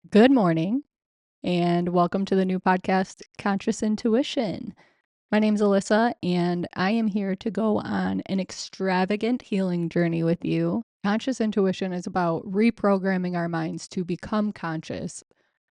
Good morning, and welcome to the new podcast, Conscious Intuition. My name's Alyssa, and I am here to go on an extravagant healing journey with you. Conscious intuition is about reprogramming our minds to become conscious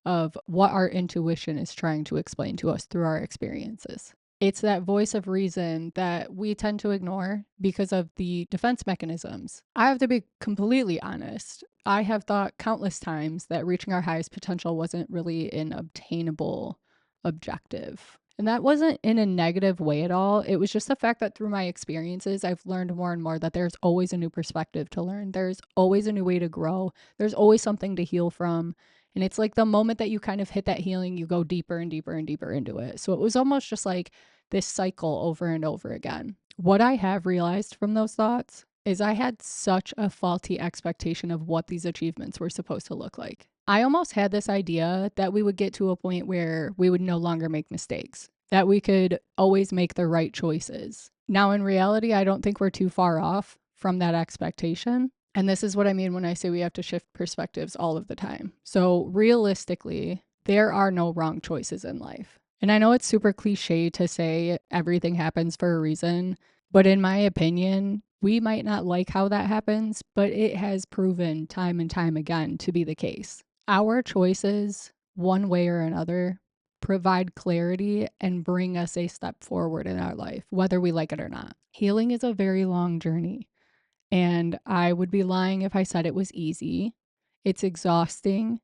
of what our intuition is trying to explain to us through our experiences. It's that voice of reason that we tend to ignore because of the defense mechanisms. I have to be completely honest. I have thought countless times that reaching our highest potential wasn't really an obtainable objective. And that wasn't in a negative way at all. It was just the fact that through my experiences, I've learned more and more that there's always a new perspective to learn. There's always a new way to grow. There's always something to heal from. And it's like the moment that you kind of hit that healing, you go deeper and deeper and deeper into it. So it was almost just like this cycle over and over again. What I have realized from those thoughts is I had such a faulty expectation of what these achievements were supposed to look like. I almost had this idea that we would get to a point where we would no longer make mistakes, that we could always make the right choices. Now, in reality, I don't think we're too far off from that expectation. And this is what I mean when I say we have to shift perspectives all of the time. So, realistically, there are no wrong choices in life. And I know it's super cliche to say everything happens for a reason, but in my opinion, we might not like how that happens, but it has proven time and time again to be the case. Our choices, one way or another, provide clarity and bring us a step forward in our life, whether we like it or not. Healing is a very long journey. And I would be lying if I said it was easy. It's exhausting.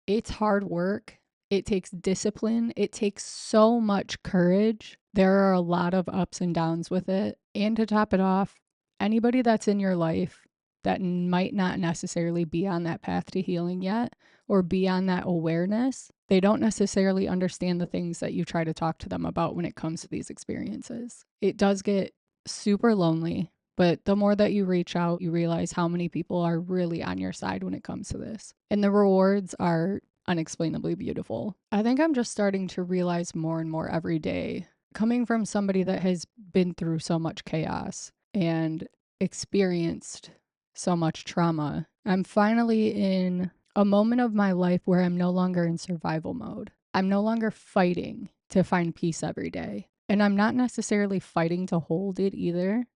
It's hard work. It takes discipline. It takes so much courage. There are a lot of ups and downs with it. And to top it off, anybody that's in your life that might not necessarily be on that path to healing yet or be on that awareness, they don't necessarily understand the things that you try to talk to them about when it comes to these experiences. It does get super lonely, but the more that you reach out, you realize how many people are really on your side when it comes to this. And the rewards are unexplainably beautiful. I think I'm just starting to realize more and more every day, coming from somebody that has been through so much chaos and experienced so much trauma. I'm finally in a moment of my life where I'm no longer in survival mode. I'm no longer fighting to find peace every day. And I'm not necessarily fighting to hold it either.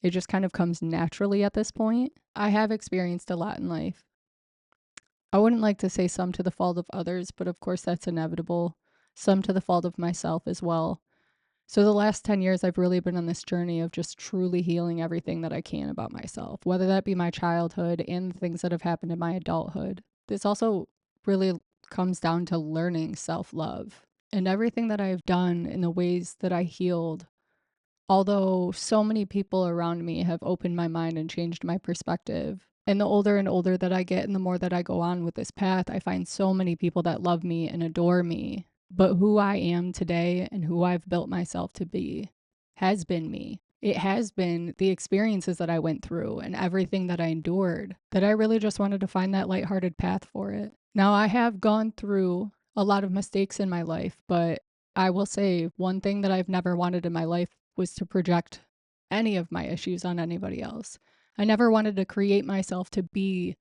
It just kind of comes naturally at this point. I have experienced a lot in life. I wouldn't like to say some to the fault of others, but of course that's inevitable. Some to the fault of myself as well. So the last 10 years, I've really been on this journey of just truly healing everything that I can about myself, whether that be my childhood and the things that have happened in my adulthood. This also really comes down to learning self-love and everything that I've done in the ways that I healed. Although so many people around me have opened my mind and changed my perspective. And the older and older that I get and the more that I go on with this path, I find so many people that love me and adore me. But who I am today and who I've built myself to be has been me. It has been the experiences that I went through and everything that I endured that I really just wanted to find that lighthearted path for it. Now, I have gone through a lot of mistakes in my life, but I will say one thing that I've never wanted in my life was to project any of my issues on anybody else. I never wanted to create myself to be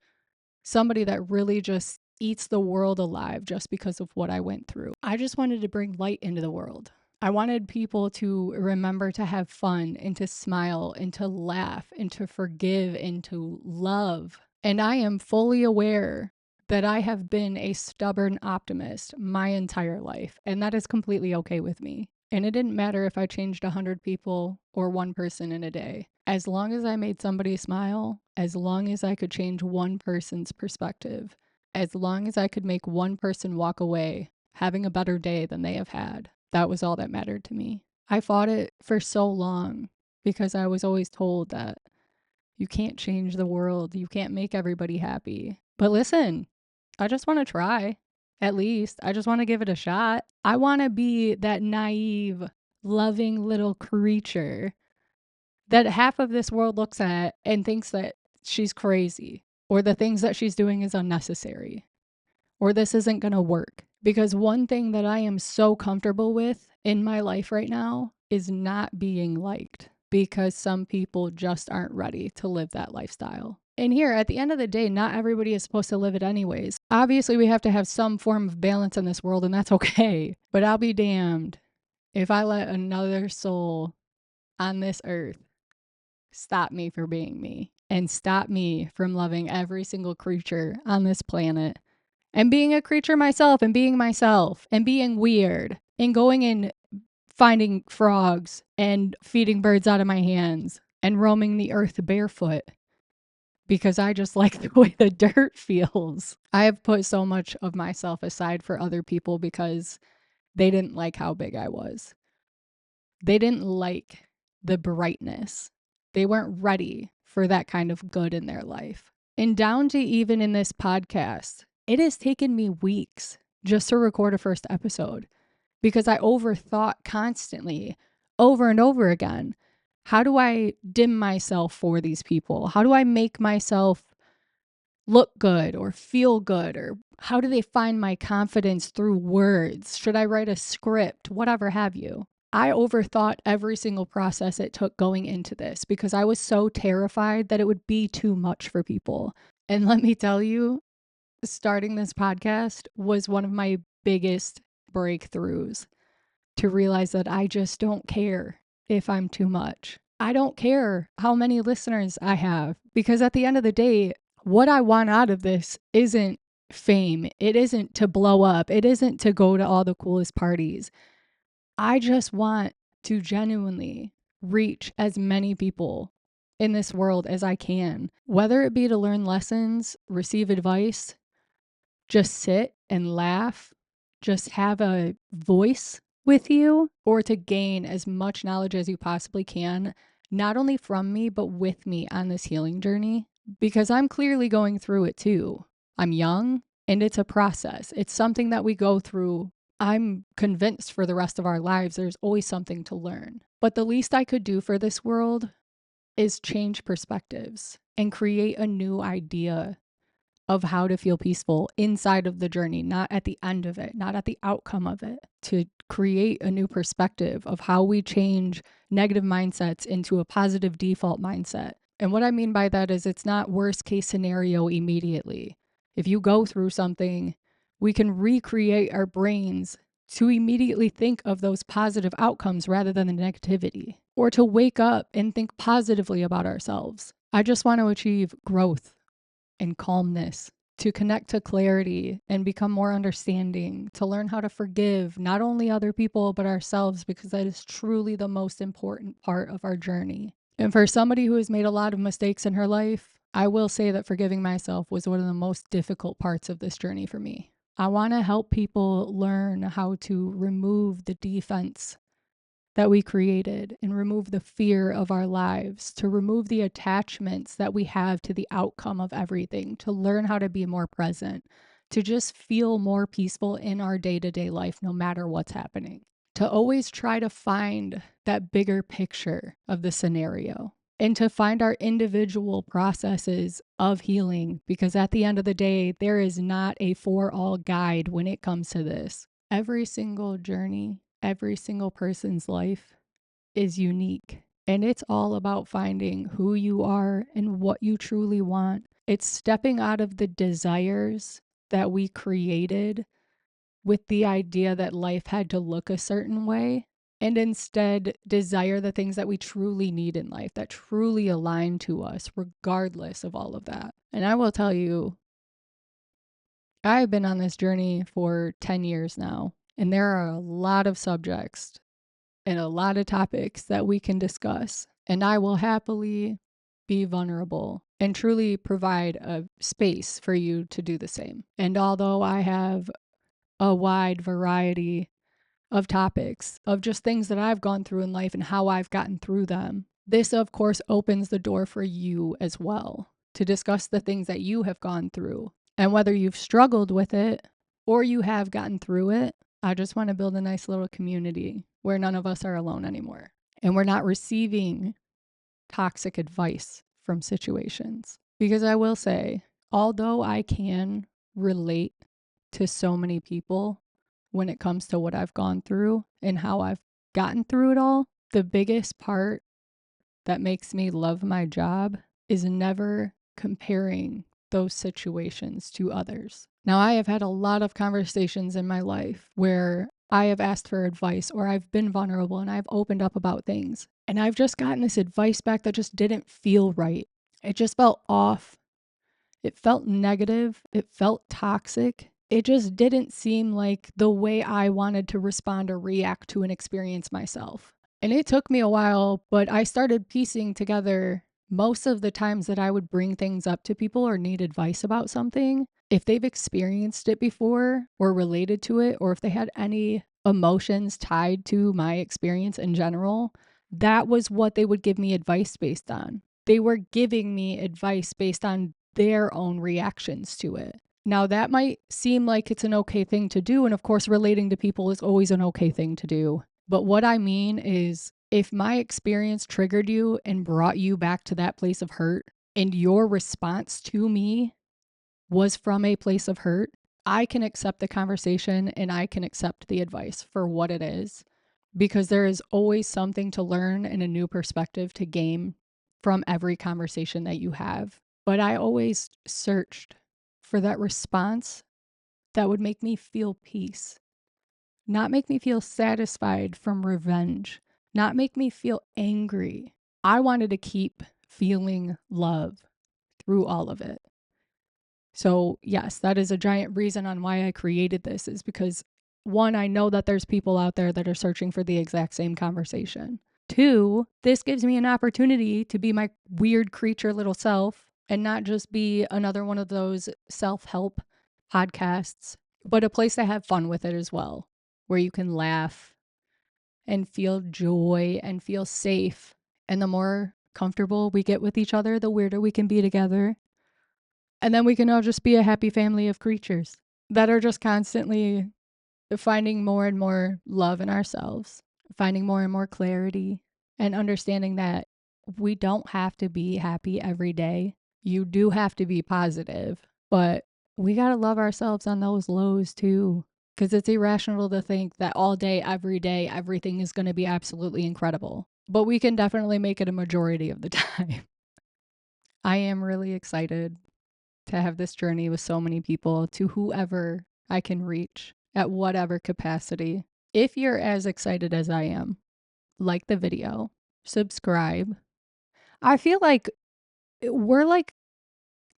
somebody that really just eats the world alive just because of what I went through. I just wanted to bring light into the world. I wanted people to remember to have fun and to smile and to laugh and to forgive and to love. And I am fully aware that I have been a stubborn optimist my entire life, and that is completely okay with me. And it didn't matter if I changed 100 people or one person in a day. As long as I made somebody smile, as long as I could change one person's perspective, as long as I could make one person walk away having a better day than they have had, that was all that mattered to me. I fought it for so long because I was always told that you can't change the world, you can't make everybody happy. But listen, I just want to try. At least, I just want to give it a shot. I want to be that naive, loving little creature that half of this world looks at and thinks that she's crazy, or the things that she's doing is unnecessary, or this isn't going to work. Because one thing that I am so comfortable with in my life right now is not being liked because some people just aren't ready to live that lifestyle. And here, at the end of the day, not everybody is supposed to live it anyways. Obviously, we have to have some form of balance in this world, and that's okay. But I'll be damned if I let another soul on this earth stop me from being me and stop me from loving every single creature on this planet and being a creature myself and being weird and going and finding frogs and feeding birds out of my hands and roaming the earth barefoot because I just like the way the dirt feels. I have put so much of myself aside for other people because they didn't like how big I was. They didn't like the brightness. They weren't ready for that kind of good in their life. And down to even in this podcast, it has taken me weeks just to record a first episode because I overthought constantly over and over again. How do I dim myself for these people? How do I make myself look good or feel good? Or how do they find my confidence through words? Should I write a script? Whatever have you. I overthought every single process it took going into this because I was so terrified that it would be too much for people. And let me tell you, starting this podcast was one of my biggest breakthroughs to realize that I just don't care if I'm too much. I don't care how many listeners I have because at the end of the day, what I want out of this isn't fame. It isn't to blow up. It isn't to go to all the coolest parties. I just want to genuinely reach as many people in this world as I can, whether it be to learn lessons, receive advice, just sit and laugh, just have a voice with you, or to gain as much knowledge as you possibly can, not only from me, but with me on this healing journey, because I'm clearly going through it too. I'm young and it's a process. It's something that we go through. I'm convinced for the rest of our lives, there's always something to learn. But the least I could do for this world is change perspectives and create a new idea of how to feel peaceful inside of the journey, not at the end of it, not at the outcome of it, to create a new perspective of how we change negative mindsets into a positive default mindset. And what I mean by that is it's not worst case scenario immediately. If you go through something, we can recreate our brains to immediately think of those positive outcomes rather than the negativity, or to wake up and think positively about ourselves. I just want to achieve growth and calmness, to connect to clarity and become more understanding, to learn how to forgive not only other people, but ourselves, because that is truly the most important part of our journey. And for somebody who has made a lot of mistakes in her life, I will say that forgiving myself was one of the most difficult parts of this journey for me. I want to help people learn how to remove the defense that we created and remove the fear of our lives, to remove the attachments that we have to the outcome of everything, to learn how to be more present, to just feel more peaceful in our day-to-day life, no matter what's happening, to always try to find that bigger picture of the scenario and to find our individual processes of healing, because at the end of the day, there is not a for-all guide when it comes to this. Every single journey, every single person's life is unique. And it's all about finding who you are and what you truly want. It's stepping out of the desires that we created with the idea that life had to look a certain way, and instead desire the things that we truly need in life, that truly align to us, regardless of all of that. And I will tell you, I've been on this journey for 10 years now, and there are a lot of subjects and a lot of topics that we can discuss. And I will happily be vulnerable and truly provide a space for you to do the same. And although I have a wide variety of topics, of just things that I've gone through in life and how I've gotten through them, this, of course, opens the door for you as well to discuss the things that you have gone through. And whether you've struggled with it or you have gotten through it, I just want to build a nice little community where none of us are alone anymore. And we're not receiving toxic advice from situations. Because I will say, although I can relate to so many people when it comes to what I've gone through and how I've gotten through it all, the biggest part that makes me love my job is never comparing those situations to others. Now, I have had a lot of conversations in my life where I have asked for advice or I've been vulnerable and I've opened up about things. And I've just gotten this advice back that just didn't feel right. It just felt off. It felt negative. It felt toxic. It just didn't seem like the way I wanted to respond or react to an experience myself. And it took me a while, but I started piecing together most of the times that I would bring things up to people or need advice about something. If they've experienced it before or related to it, or if they had any emotions tied to my experience in general, that was what they would give me advice based on. They were giving me advice based on their own reactions to it. Now, that might seem like it's an okay thing to do. And of course, relating to people is always an okay thing to do. But what I mean is, if my experience triggered you and brought you back to that place of hurt, and your response to me was from a place of hurt, I can accept the conversation and I can accept the advice for what it is, because there is always something to learn and a new perspective to gain from every conversation that you have. But I always searched for that response that would make me feel peace, not make me feel satisfied from revenge, not make me feel angry. I wanted to keep feeling love through all of it. So, yes, that is a giant reason on why I created this, is because one, I know that there's people out there that are searching for the exact same conversation. Two, this gives me an opportunity to be my weird creature little self and not just be another one of those self-help podcasts, but a place to have fun with it as well, where you can laugh and feel joy and feel safe. And the more comfortable we get with each other, the weirder we can be together. And then we can all just be a happy family of creatures that are just constantly finding more and more love in ourselves, finding more and more clarity, and understanding that we don't have to be happy every day. You do have to be positive, but we got to love ourselves on those lows too. Because it's irrational to think that all day, every day, everything is going to be absolutely incredible. But we can definitely make it a majority of the time. I am really excited to have this journey with so many people, to whoever I can reach at whatever capacity. If you're as excited as I am, like the video, subscribe. I feel like we're like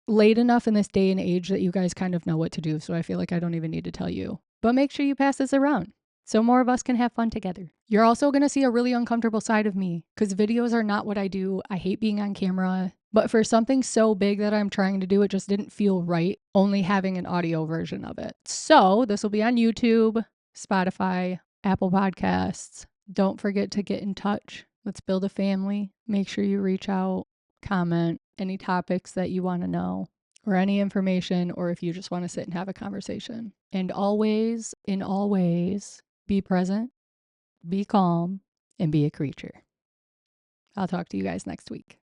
late enough in this day and age that you guys kind of know what to do. So I feel like I don't even need to tell you. But make sure you pass this around so more of us can have fun together. You're also going to see a really uncomfortable side of me, because videos are not what I do. I hate being on camera. But for something so big that I'm trying to do, it just didn't feel right only having an audio version of it. So this will be on YouTube, Spotify, Apple Podcasts. Don't forget to get in touch. Let's build a family. Make sure you reach out, comment any topics that you want to know, or any information, or if you just want to sit and have a conversation. And always, in all ways, be present, be calm, and be a creature. I'll talk to you guys next week.